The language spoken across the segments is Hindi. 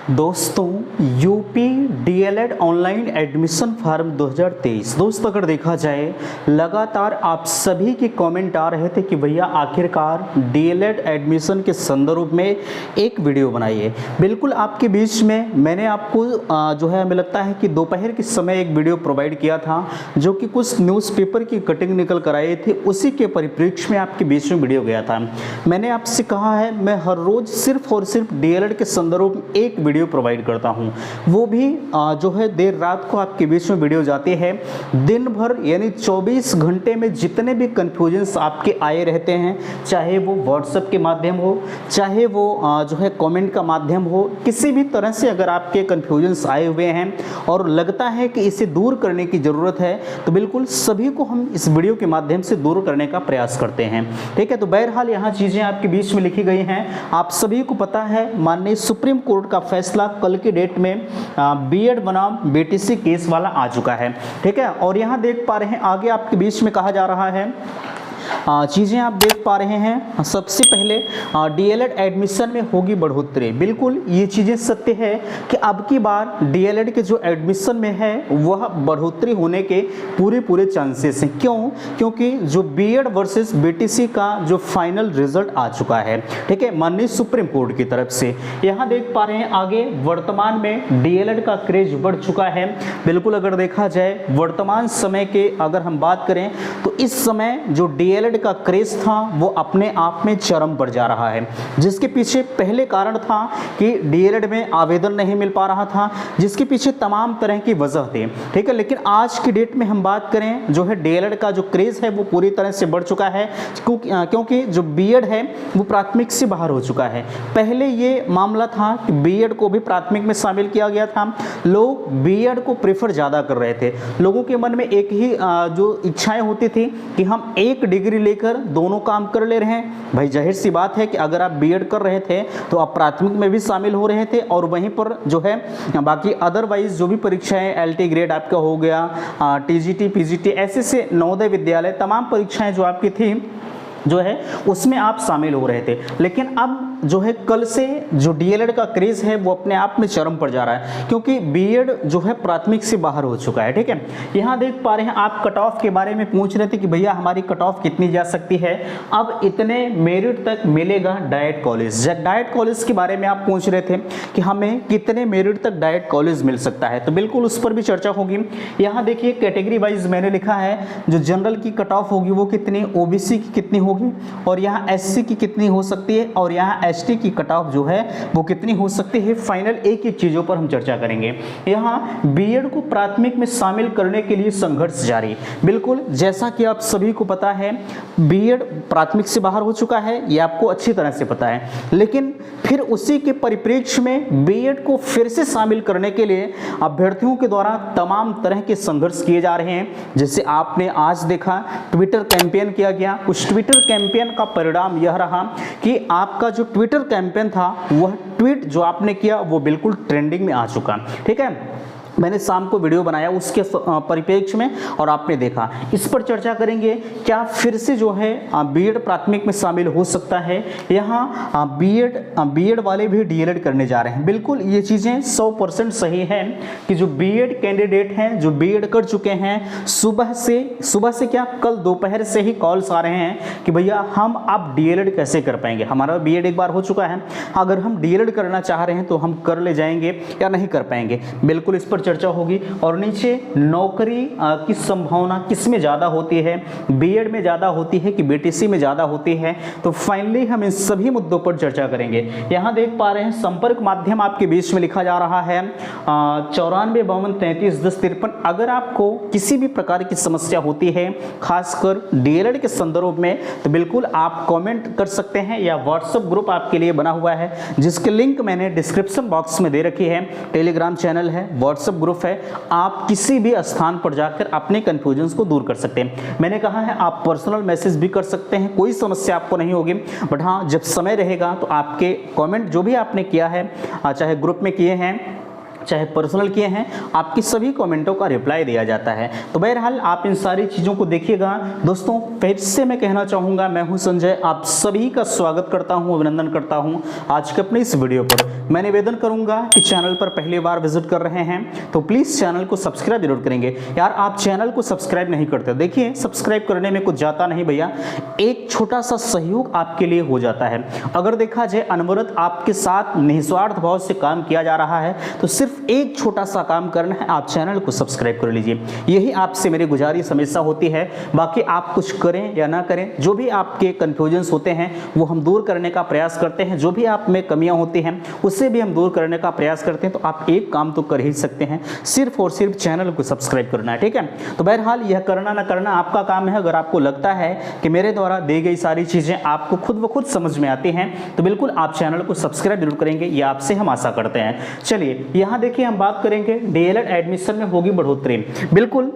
दोस्तों UP DElEd online admission form 2023 दोस्तों अगर देखा जाए लगातार आप सभी के कमेंट आ रहे थे कि भैया आखिरकार डीएलएड एडमिशन के संदर्भ में एक वीडियो बनाइए। बिल्कुल आपके बीच में मैंने आपको जो है हमें लगता है कि दोपहर के समय एक वीडियो प्रोवाइड किया था जो कि कुछ न्यूज़पेपर की कटिंग निकल कर आए थे, उसी के परिप्रेक्ष्य में आपके बीच में वीडियो गया था। मैंने आपसे कहा है मैं हर रोज़ सिर्फ और सिर्फ डीएलएड के संदर्भ में एक वीडियो प्रोवाइड करता हूं, वो भी जो है देर रात को आपके बीच में वीडियो जाती है। दिन भर यानी 24 घंटे में जितने भी कंफ्यूजन्स आपके आए रहते हैं, चाहे वो व्हाट्सएप के माध्यम हो, चाहे वो जो है कमेंट का माध्यम हो, किसी भी तरह से अगर आपके कंफ्यूजन्स आए हुए हैं और लगता है कि इसे दूर करने की ज़रूरत है तो बिल्कुल सभी को हम इस वीडियो के माध्यम से दूर करने का प्रयास करते हैं। ठीक है, तो बहरहाल यहाँ चीज़ें आपके बीच में लिखी गई हैं। आप सभी को पता है माननीय सुप्रीम कोर्ट का फैसला कल के डेट में बीएड बनाम बीटीसी केस वाला आ चुका है। ठीक है, और यहाँ देख पा रहे हैं आगे आपके बीच में कहा जा रहा है चीज़ें आप देख पा रहे हैं। सबसे पहले डीएलएड एडमिशन में होगी बढ़ोतरी। बिल्कुल ये चीज़ें सत्य है कि अब की बार डीएलएड के जो एडमिशन में है वह बढ़ोतरी होने के पूरे चांसेस हैं। क्यों? क्योंकि जो बीएड वर्सेस बीटीसी का जो फाइनल रिजल्ट आ चुका है, ठीक है, माननीय सुप्रीम कोर्ट की तरफ से। यहाँ देख पा रहे हैं आगे वर्तमान में डीएलएड का क्रेज बढ़ चुका है। बिल्कुल अगर देखा जाए वर्तमान समय के अगर हम बात करें तो इस समय जो डीएलएड का क्रेज था वो अपने आप में चरम पर जा रहा है, जिसके पीछे पहले कारण था कि डीएलएड में आवेदन नहीं मिल पा रहा था, जिसके पीछे तमाम तरह की वजह थी। ठीक है, लेकिन आज की डेट में हम बात करें जो है डीएलएड का जो क्रेज है वो पूरी तरह से बढ़ चुका है, क्योंकि जो बीएड है वो प्राथमिक से बाहर हो चुका है। पहले ये मामला था कि बीएड को भी प्राथमिक में शामिल किया गया था, लोग बीएड को प्रेफर ज़्यादा कर रहे थे। लोगों के मन में एक ही जो इच्छाएं होती थी कि हम एक डिग्री लेकर दोनों काम कर ले रहे हैं। भाई जाहिर सी बात है कि अगर आप बीएड कर रहे थे तो आप प्राथमिक में भी शामिल हो रहे थे और वहीं पर जो है बाकी अदरवाइज जो भी परीक्षाएं एलटी ग्रेड आपका हो गया, टीजीटी पीजीटी ऐसे से नवोदय विद्यालय तमाम परीक्षाएं जो आपकी थी जो है उसमें आप शामिल हो रहे थे। लेकिन अब जो है कल से जो डीएलएड का क्रेज है वो अपने आप में चरम पर जा रहा है, क्योंकि बीएड जो है प्राथमिक से बाहर हो चुका है। ठीक है, यहाँ देख पा रहे हैं आप कट ऑफ के बारे में पूछ रहे थे कि भैया हमारी कट ऑफ कितनी जा सकती है। अब इतने मेरिट तक मिलेगा डाइट कॉलेज। डाइट कॉलेज के बारे में आप पूछ रहे थे कि हमें कितने मेरिट तक डाइट कॉलेज मिल सकता है, तो बिल्कुल उस पर भी चर्चा होगी। यहाँ देखिए कैटेगरी वाइज मैंने लिखा है, जो जनरल की कट ऑफ होगी वो कितनी, ओबीसी की कितनी होगी, और यहाँ एससी की कितनी हो सकती है, और यहाँ एसटी की कट ऑफ जो है वो कितनी हो सकती है। फाइनल एक एक चीजों पर हम चर्चा करेंगे। यहाँ बीएड को प्राथमिक में शामिल करने के लिए संघर्ष जारी। बिल्कुल जैसा कि आप सभी को पता है बीएड प्राथमिक से बाहर हो चुका है, ये आपको अच्छी तरह से पता है, लेकिन फिर उसी के परिप्रेक्ष्य में बीएड को फिर से शामिल करने के लिए अभ्यर्थियों के द्वारा तमाम तरह के संघर्ष किए जा रहे हैं। जैसे आपने आज देखा ट्विटर कैंपेन किया गया। कुछ ट्विटर कैंपेन का परिणाम यह रहा कि आपका जो ट्विटर कैंपेन था वह ट्वीट जो आपने किया वो बिल्कुल ट्रेंडिंग में आ चुका। ठीक है, मैंने शाम को वीडियो बनाया उसके परिप्रेक्ष्य में और आपने देखा। इस पर चर्चा करेंगे, क्या फिर से जो है बीएड प्राथमिक में शामिल हो सकता है। यहाँ बीएड वाले भी डीएलएड करने जा रहे हैं। बिल्कुल ये चीज़ें 100% सही है कि जो बीएड कैंडिडेट हैं जो बीएड कर चुके हैं, सुबह से क्या कल दोपहर से ही कॉल्स आ रहे हैं कि भैया हम अब डीएलएड कैसे कर पाएंगे, हमारा बीएड एक बार हो चुका है, अगर हम डीएलएड करना चाह रहे हैं तो हम कर ले जाएंगे या नहीं कर पाएंगे। बिल्कुल इस पर चर्चा होगी। और नीचे नौकरी की संभावना किसमें ज़्यादा होती है, बीएड में ज़्यादा होती है कि बीटीसी में ज़्यादा होती है, तो फाइनली हम इन सभी मुद्दों पर चर्चा करेंगे। यहाँ देख पा रहे हैं संपर्क माध्यम आपके बीच में लिखा जा रहा है 94 52 33 10 53। अगर आपको किसी भी प्रकार की समस्या होती है खासकर डीएलएड के संदर्भ में तो बिल्कुल आप कमेंट कर सकते हैं, या व्हाट्सएप ग्रुप आपके लिए बना हुआ है जिसके लिंक मैंने डिस्क्रिप्शन बॉक्स में दे रखी है। टेलीग्राम चैनल है, व्हाट्सएप ग्रुप है, आप किसी भी स्थान पर जाकर अपने कंफ्यूजन्स को दूर कर सकते हैं। मैंने कहा है आप पर्सनल मैसेज भी कर सकते हैं, कोई समस्या आपको नहीं होगी। बट हाँ, जब समय रहेगा तो आपके कमेंट जो भी आपने किया है चाहे ग्रुप में किए हैं चाहे पर्सनल किए हैं, आपकी सभी कमेंटों का रिप्लाई दिया जाता है। तो बहरहाल आप इन सारी चीज़ों को देखिएगा। दोस्तों फिर से मैं कहना चाहूँगा, मैं हूँ संजय, आप सभी का स्वागत करता हूँ, अभिनंदन करता हूँ आज के अपने इस वीडियो पर। मैं निवेदन करूँगा कि चैनल पर पहली बार विजिट कर रहे हैं तो प्लीज़ चैनल को सब्सक्राइब जरूर करेंगे। यार आप चैनल को सब्सक्राइब नहीं करते, देखिए सब्सक्राइब करने में कुछ जाता नहीं भैया, एक छोटा सा सहयोग आपके लिए हो जाता है। अगर देखा जाए अनवरत आपके साथ निस्वार्थ भाव से काम किया जा रहा है तो सिर्फ एक छोटा सा काम करना है, आप चैनल को सब्सक्राइब कर लीजिए। यही आपसे मेरी गुजारिश हमेशा होती है। बाकी आप कुछ करें या ना करें, जो भी आपके कन्फ्यूजन्स होते हैं वो हम दूर करने का प्रयास करते हैं, जो भी आप में कमियां होती हैं उससे भी हम दूर करने का प्रयास करते हैं। तो आप एक काम तो कर ही सकते हैं, सिर्फ और सिर्फ चैनल को सब्सक्राइब करना है, ठीक है। तो बहरहाल यह करना ना करना आपका काम है। अगर आपको लगता है कि मेरे द्वारा दी गई सारी चीज़ें आपको खुद ब खुद समझ में आती हैं तो बिल्कुल आप चैनल को सब्सक्राइब जरूर करेंगे, ये आपसे हम आशा करते हैं। चलिए यहाँ देखिए हम बात करेंगे डीएलएड एडमिशन में होगी बढ़ोतरी। बिल्कुल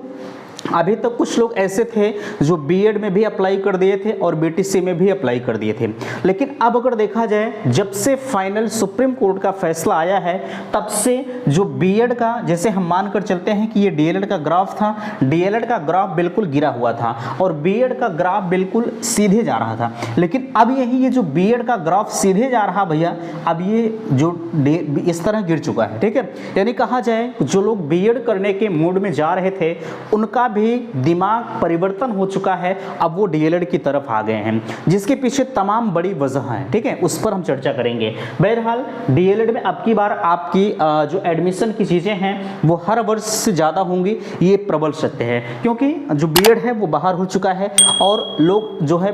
अभी तक कुछ लोग ऐसे थे जो बीएड में भी अप्लाई कर दिए थे और बीटीसी में भी अप्लाई कर दिए थे, लेकिन अब अगर देखा जाए जब से फाइनल सुप्रीम कोर्ट का फैसला आया है तब से जो बीएड का, जैसे हम मानकर चलते हैं कि ये डीएलएड का ग्राफ था, डीएलएड का ग्राफ बिल्कुल गिरा हुआ था और बीएड का ग्राफ बिल्कुल सीधे जा रहा था। लेकिन अब यही ये जो बीएड का ग्राफ सीधे जा रहा भैया, अब ये जो इस तरह गिर चुका है, ठीक है। यानी कहा जाए जो लोग बीएड करने के मूड में जा रहे थे उनका भी दिमाग परिवर्तन हो चुका है, अब वो डीएलएड की तरफ आ गए हैं, जिसके पीछे तमाम बड़ी वजह है, ठीक है, उस पर हम चर्चा करेंगे। बहरहाल डीएलएड में अब की बार आपकी जो एडमिशन की चीजें हैं वो हर वर्ष से ज्यादा होंगी, ये प्रबल सत्य है, क्योंकि जो बीएड है वो बाहर हो चुका है और लोग जो है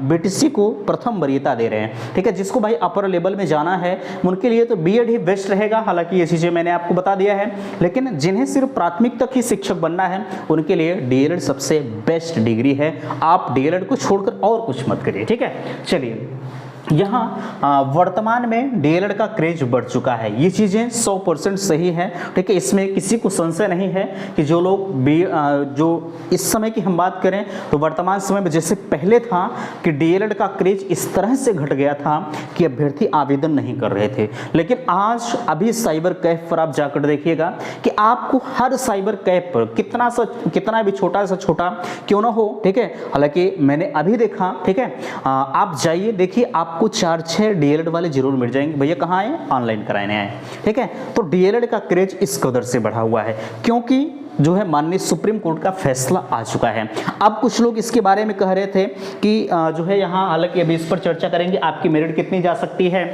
बीटीसी को प्रथम वरीयता दे रहे हैं, ठीक है। जिसको भाई अपर लेवल में जाना है उनके लिए तो बीएड ही बेस्ट रहेगा। हालांकि ये चीजें मैंने आपको बता दिया है, लेकिन जिन्हें सिर्फ प्राथमिक तक ही शिक्षक बनना है उनके लिए डीएलएड सबसे बेस्ट डिग्री है। आप डीएलएड को छोड़कर और कुछ मत करिए, ठीक है। चलिए यहाँ वर्तमान में डीएलएड का क्रेज बढ़ चुका है, ये चीज़ें 100% सही है, ठीक है। इसमें किसी को संशय नहीं है कि जो लोग जो इस समय की हम बात करें तो वर्तमान समय में जैसे पहले था कि डीएलएड का क्रेज इस तरह से घट गया था कि अभ्यर्थी आवेदन नहीं कर रहे थे, लेकिन आज अभी साइबर कैफ पर आप जाकर देखिएगा कि आपको हर साइबर कैफ पर कितना भी छोटा सा छोटा क्यों ना हो, ठीक है। हालांकि मैंने अभी देखा, ठीक है, आप जाइए देखिए आपको 4-6 डीएलएड वाले जरूर मिल जाएंगे। भैया कहाँ आए? ऑनलाइन कराने आए, ठीक है। तो डीएलएड का क्रेज इस कदर से बढ़ा हुआ है क्योंकि जो है माननीय सुप्रीम कोर्ट का फैसला आ चुका है। अब कुछ लोग इसके बारे में कह रहे थे कि जो है यहाँ, हालांकि अभी इस पर चर्चा करेंगे आपकी मेरिट कितनी जा सकती है।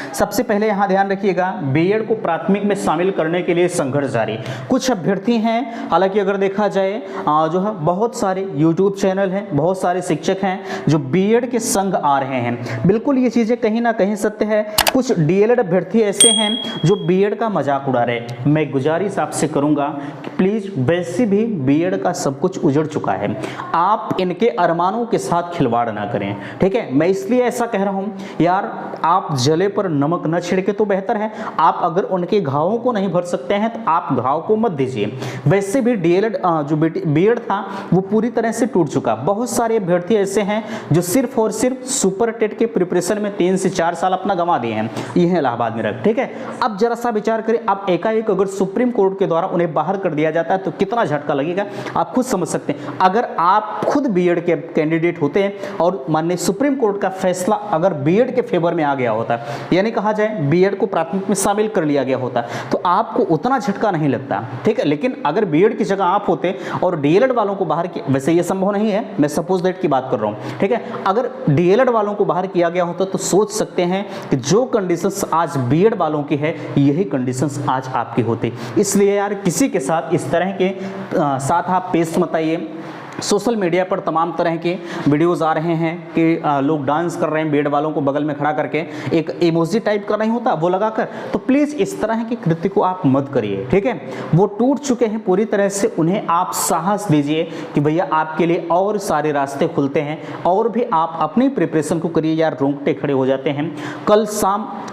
सबसे पहले यहाँ ध्यान रखिएगा, बीएड को प्राथमिक में शामिल करने के लिए संघर्ष जारी। कुछ अभ्यर्थी हैं, हालांकि अगर देखा जाए जो है बहुत सारे यूट्यूब चैनल हैं, बहुत सारे शिक्षक हैं जो बीएड के संग आ रहे हैं। बिल्कुल ये चीज़ें कहीं ना कहीं सत्य है। कुछ डीएलएड अभ्यर्थी ऐसे हैं जो बीएड का मजाक उड़ा रहे हैं। मैं गुजारिश आपसे करूँगा कि प्लीज़, वैसे भी बीएड का सब कुछ उजड़ चुका है, आप इनके अरमानों के साथ खिलवाड़ ना करें, ठीक है। मैं इसलिए ऐसा कह रहा हूँ यार, आप जले पर नमक न छिड़के तो बेहतर है। आप अगर उनके घावों को नहीं भर सकते हैं तो आप घाव को मत दीजिए। वैसे भी डीएलएड जो बीएड था वो पूरी तरह से टूट चुका। बहुत सारे अभ्यर्थी ऐसे हैं जो सिर्फ और सिर्फ सुपर टेट के प्रिपरेशन में 3 से 4 साल अपना गंवा दिए हैं, ये है इलाहाबाद में रख, ठीक है। अब जरा सा विचार करें, अब एकाएक अगर सुप्रीम कोर्ट के द्वारा उन्हें बाहर कर दिया जाता है तो कितना झटका लगेगा, आप खुद समझ सकते हैं। अगर आप खुद बीएड के कैंडिडेट होते हैं और माननीय सुप्रीम कोर्ट का फैसला अगर बीएड के फेवर में आ गया होता, यानी कहा जाए बीएड को प्राथमिक में शामिल कर लिया गया होता, तो आपको उतना झटका नहीं लगता, ठीक है। लेकिन अगर बीएड की जगह आप होते और डीएलएड वालों को बाहर किया, वैसे ये संभव नहीं है, मैं सपोज दैट की बात कर रहा हूँ, ठीक है। अगर डीएलएड वालों को बाहर किया गया होता तो सोच सकते हैं कि जो कंडीशंस आज बीएड वालों की है यही कंडीशंस आज आपकी होती। इसलिए यार किसी के साथ इस तरह के साथ आप पेश मत आइए। सोशल मीडिया पर तमाम तरह के वीडियोस आ रहे हैं कि लोग डांस कर रहे हैं बीएड वालों को बगल में खड़ा करके, एक इमोजी टाइप का नहीं होता वो लगाकर, तो प्लीज़ इस तरह के कृत्य को आप मत करिए, ठीक है। वो टूट चुके हैं पूरी तरह से, उन्हें आप साहस दीजिए कि भैया आपके लिए और सारे रास्ते खुलते हैं और भी आप अपनी प्रिपरेशन को करिए। यार रोंगटे खड़े हो जाते हैं।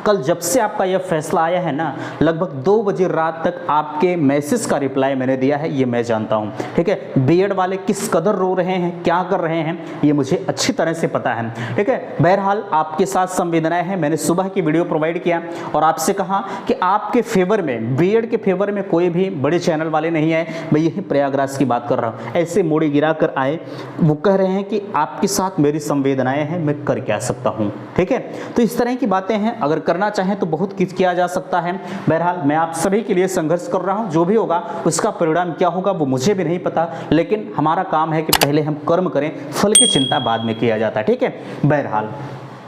कल जब से आपका यह फैसला आया है ना, लगभग 2 बजे रात तक आपके मैसेज का रिप्लाई मैंने दिया है, ये मैं जानता हूँ, ठीक है। बीएड वाले किस कदर रो रहे हैं, क्या कर रहे हैं, ये मुझे अच्छी तरह से पता है। ठीक है, बहरहाल आपके साथ संवेदनाएं हैं। मैंने सुबह की वीडियो प्रोवाइड किया और आपसे कहा कि आपके फेवर में, बीएड के फेवर में कोई भी बड़े चैनल वाले नहीं आए। मैं यही प्रयागराज की बात कर रहा हूँ। ऐसे मोड़ी गिरा कर आए, वो कह रहे हैं कि आपके साथ मेरी संवेदनाएं हैं, मैं कर क्या सकता हूँ। ठीक है, तो इस तरह की बातें हैं। अगर करना चाहें तो बहुत कुछ किया जा सकता है। बहरहाल मैं आप सभी के लिए संघर्ष कर रहा हूँ। जो भी होगा उसका परिणाम क्या होगा वो मुझे भी नहीं पता, लेकिन हमारा काम है कि पहले हम कर्म करें, फल की चिंता बाद में किया जाता है। ठीक है, बहरहाल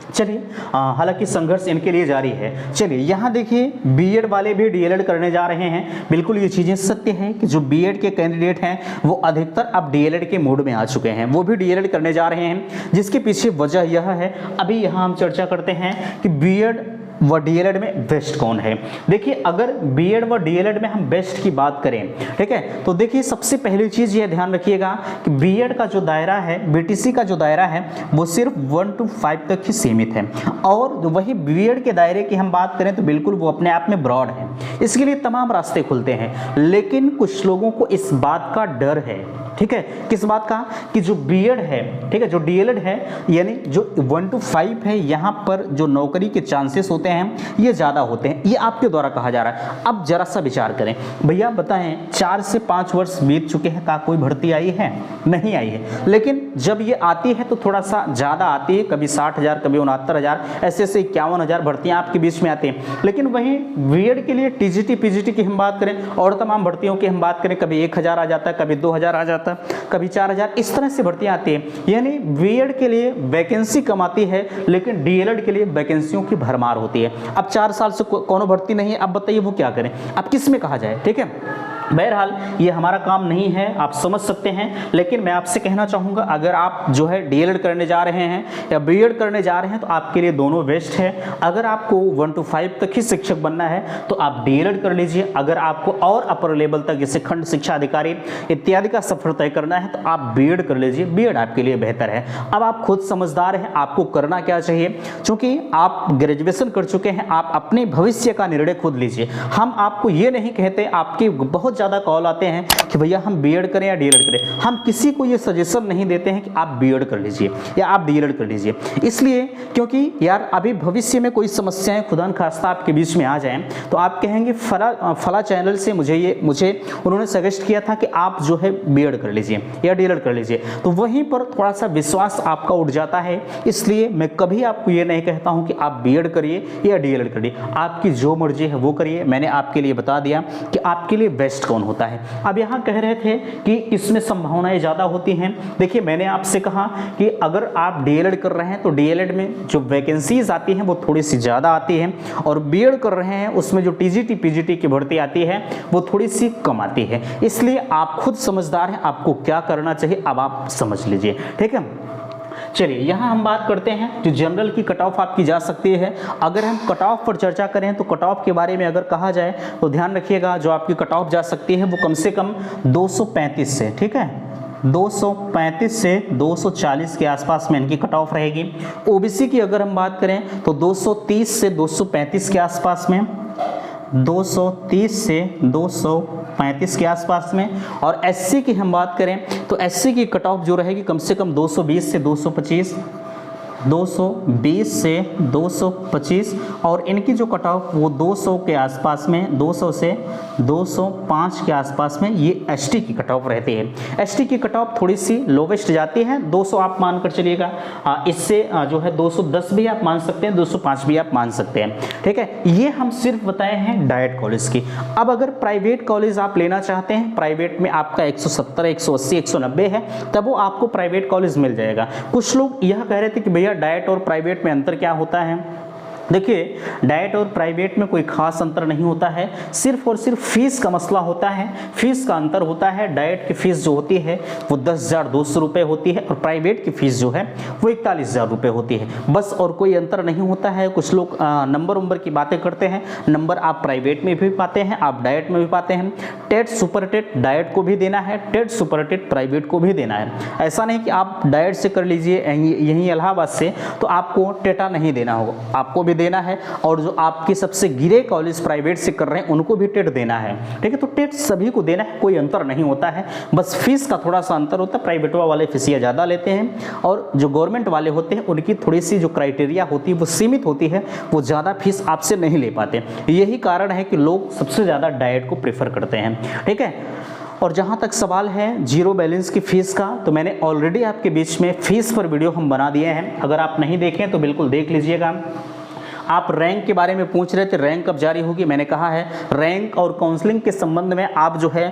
चलिए, हालांकि संघर्ष इनके लिए जारी है। चलिए यहाँ देखिए, बीएड वाले भी डीएलएड करने जा रहे हैं। बिल्कुल ये चीज़ें सत्य हैं कि जो बीएड के कैंडिडेट हैं वो अधिकतर अब डीएलएड के मोड में आ चुके हैं, वो भी डीएलएड करने जा रहे हैं। जिसके पीछे वजह यह है, अभी यहाँ हम चर्चा करते हैं कि बीएड व डीएलएड में बेस्ट कौन है। देखिए, अगर बीएड व डीएलएड में हम बेस्ट की बात करें, ठीक है, तो देखिए सबसे पहली चीज़ ये ध्यान रखिएगा कि बीएड का जो दायरा है, बीटीसी का जो दायरा है, वो सिर्फ 1 to 5 तक ही सीमित है। और वही बीएड के दायरे की हम बात करें तो बिल्कुल वो अपने आप में ब्रॉड है। इसके लिए तमाम रास्ते खुलते हैं, लेकिन कुछ लोगों को इस बात का डर है। ठीक है, किस बात का, कि जो बीएड है, ठीक है, जो डीएलएड है, यानी जो 1 to 5 है, यहाँ पर जो नौकरी के चांसेस होते हैं ये ज़्यादा होते हैं, ये आपके द्वारा कहा जा रहा है। अब जरा सा विचार करें भैया, बताएं 4 से 5 वर्ष बीत चुके हैं, का कोई भर्ती आई है? नहीं आई है। लेकिन जब ये आती है तो थोड़ा सा ज़्यादा आती है, कभी 60,000, कभी 69,000, ऐसे 51,000 भर्तियाँ आपके बीच में आती हैं। लेकिन वहीं बीएड के लिए टीजीटी पीजीटी की हम बात करें और तमाम भर्तियों की हम बात करें, कभी 1,000 आ जाता है, कभी 2,000 आ जाता है, कभी 4,000, इस तरह से भर्तियां आती हैं। यानी बीएड के लिए वैकेंसी कम आती है, लेकिन डीएलएड के लिए वैकेंसियों की भरमार होती है। अब 4 साल से कोनो भर्ती नहीं है, अब बताइए वो क्या करें, अब किस में कहा जाए। ठीक है, बहरहाल ये हमारा काम नहीं है, आप समझ सकते हैं। लेकिन मैं आपसे कहना चाहूँगा, अगर आप जो है डीएलएड करने जा रहे हैं या बीएड करने जा रहे हैं तो आपके लिए दोनों बेस्ट है। अगर आपको 1 to 5 तक ही शिक्षक बनना है तो आप डीएलएड कर लीजिए। अगर आपको और अपर लेवल तक जैसे खंड शिक्षा अधिकारी इत्यादि का सफर तय करना है तो आप बीएड कर लीजिए, बीएड आपके लिए बेहतर है। अब आप खुद समझदार हैं, आपको करना क्या चाहिए। चूँकि आप ग्रेजुएशन कर चुके हैं, आप अपने भविष्य का निर्णय खुद लीजिए। हम आपको ये नहीं कहते, आपकी बहुत ज़्यादा कॉल आते हैं कि भैया हम बीएड करें या डीएलएड करें, हम किसी को ये सजेशन नहीं देते हैं कि आप बीएड कर लीजिए या आप डीएलएड कर लीजिए। इसलिए क्योंकि यार अभी भविष्य में कोई समस्याएं खुदा न खास्ता आपके बीच में आ जाएं तो आप कहेंगे फला चैनल से मुझे उन्होंने सजेस्ट किया था कि आप जो है बीएड कर लीजिए या डीएलएड कर लीजिए, तो वहीं पर थोड़ा सा विश्वास आपका उठ जाता है। इसलिए मैं कभी आपको ये नहीं कहता हूँ कि आप बीएड करिए या डीएलएड करिए, आपकी जो मर्जी है वो करिए। मैंने आपके लिए बता दिया कि आपके लिए बेस्ट कौन होता है। अब यहाँ कह रहे थे कि इसमें संभावनाएं ज़्यादा होती हैं। देखिए, मैंने आपसे कहा कि अगर आप डीएलएड कर रहे हैं तो डीएलएड में जो वैकेंसीज आती हैं वो थोड़ी सी ज़्यादा आती हैं, और बीएड कर रहे हैं उसमें जो टीजीटी पीजीटी की भर्ती आती है वो थोड़ी सी कम आती है। इसलिए आप खुद समझदार हैं, आपको क्या करना चाहिए अब आप समझ लीजिए। ठीक है, चलिए यहाँ हम बात करते हैं जो जनरल की कट ऑफ आपकी जा सकती है। अगर हम कट ऑफ पर चर्चा करें तो कट ऑफ के बारे में अगर कहा जाए तो ध्यान रखिएगा, जो आपकी कट ऑफ जा सकती है वो कम से कम 235 से, ठीक है, 235 से 240 के आसपास में इनकी कट ऑफ रहेगी। ओबीसी की अगर हम बात करें तो 230 से 235 के आसपास में, 230 से 235 के आसपास में। और एससी की हम बात करें तो एससी की कट ऑफ जो रहेगी कम से कम 220 से 225, 220 से 225, और इनकी जो कट ऑफ वो 200 के आसपास में, 200 से 205 के आसपास में ये एसटी की कट ऑफ रहती है। एसटी की कट ऑफ थोड़ी सी लोवेस्ट जाती है, 200 आप मान कर चलिएगा। इससे जो है 210 भी आप मान सकते हैं, 205 भी आप मान सकते हैं। ठीक है, ये हम सिर्फ बताए हैं डाइट कॉलेज की। अब अगर प्राइवेट कॉलेज आप लेना चाहते हैं, प्राइवेट में आपका 170, 180, 190 है, तब वो आपको प्राइवेट कॉलेज मिल जाएगा। कुछ लोग यह कह रहे थे कि भैया डाइट और प्राइवेट में अंतर क्या होता है। देखिए, डाइट और प्राइवेट में कोई खास अंतर नहीं होता है, सिर्फ और सिर्फ फीस का मसला होता है, फीस का अंतर होता है। डाइट की फीस जो होती है वो 10,200 रुपये होती है, और प्राइवेट की फीस जो है वो 41,000 रुपये होती है, बस। और कोई अंतर नहीं होता है। कुछ लोग नंबर की बातें करते हैं, नंबर आप प्राइवेट में भी पाते हैं, आप डाइट में भी पाते हैं। टेट सुपर टेट डाइट को भी देना है, टेट सुपर टेट प्राइवेट को भी देना है। ऐसा नहीं कि आप डाइट से कर लीजिए यहीं इलाहाबाद से तो आपको टेटा नहीं देना होगा, आपको भी देना है, और जो आपके सबसे गिरे कॉलेज प्राइवेट से कर रहे हैं उनको भी टेट देना है। ठीक है, तो टेट सभी को देना है, कोई अंतर नहीं होता है, बस फीस का थोड़ा सा अंतर होता है। प्राइवेट वाले फीसियाँ ज़्यादा लेते हैं और जो गवर्नमेंट वाले होते हैं उनकी थोड़ी सी जो क्राइटेरिया होती है वो सीमित होती है, वो ज़्यादा फीस आपसे नहीं ले पाते। यही कारण है कि लोग सबसे ज़्यादा डाइट को प्रेफर करते हैं। ठीक है, और जहाँ तक सवाल है जीरो बैलेंस की फ़ीस का, तो मैंने ऑलरेडी आपके बीच में फ़ीस पर वीडियो हम बना दिए हैं, अगर आप नहीं देखें तो बिल्कुल देख लीजिएगा। आप रैंक के बारे में पूछ रहे थे, रैंक कब जारी होगी, मैंने कहा है रैंक और काउंसलिंग के संबंध में आप जो है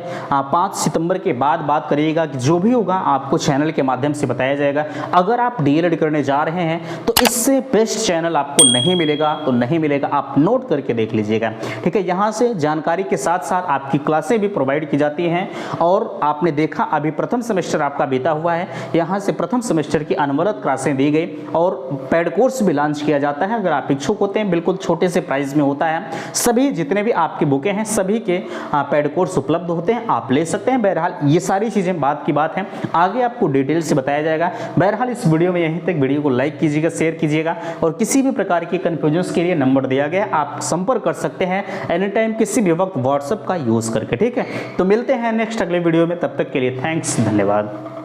5 सितंबर के बाद बात करिएगा, कि जो भी होगा आपको चैनल के माध्यम से बताया जाएगा। अगर आप डीएलएड करने जा रहे हैं तो इससे बेस्ट चैनल आपको नहीं मिलेगा, तो नहीं मिलेगा, आप नोट करके देख लीजिएगा। ठीक है, यहाँ से जानकारी के साथ साथ आपकी क्लासें भी प्रोवाइड की जाती हैं, और आपने देखा अभी प्रथम सेमेस्टर आपका बीता हुआ है, यहाँ से प्रथम सेमेस्टर की अनवरत क्लासें दी गई और पेड कोर्स भी लॉन्च किया जाता है। अगर आप इच्छुक होते हैं, बिल्कुल छोटे से प्राइस में होता है, सभी जितने भी आपकी बुकें हैं सभी के पेड कोर्स उपलब्ध होते हैं, आप ले सकते हैं। बहरहाल ये सारी चीज़ें बात की बात है, आगे आपको डिटेल से बताया जाएगा। बहरहाल इस वीडियो में यहीं तक, वीडियो को लाइक कीजिएगा, शेयर कीजिएगा, और किसी भी प्रकार की कन्फ्यूजन्स के लिए नंबर दिया गया, आप संपर्क कर सकते हैं एनी टाइम, किसी भी वक्त व्हाट्सएप का यूज़ करके। ठीक है, तो मिलते हैं नेक्स्ट अगले वीडियो में, तब तक के लिए थैंक्स, धन्यवाद।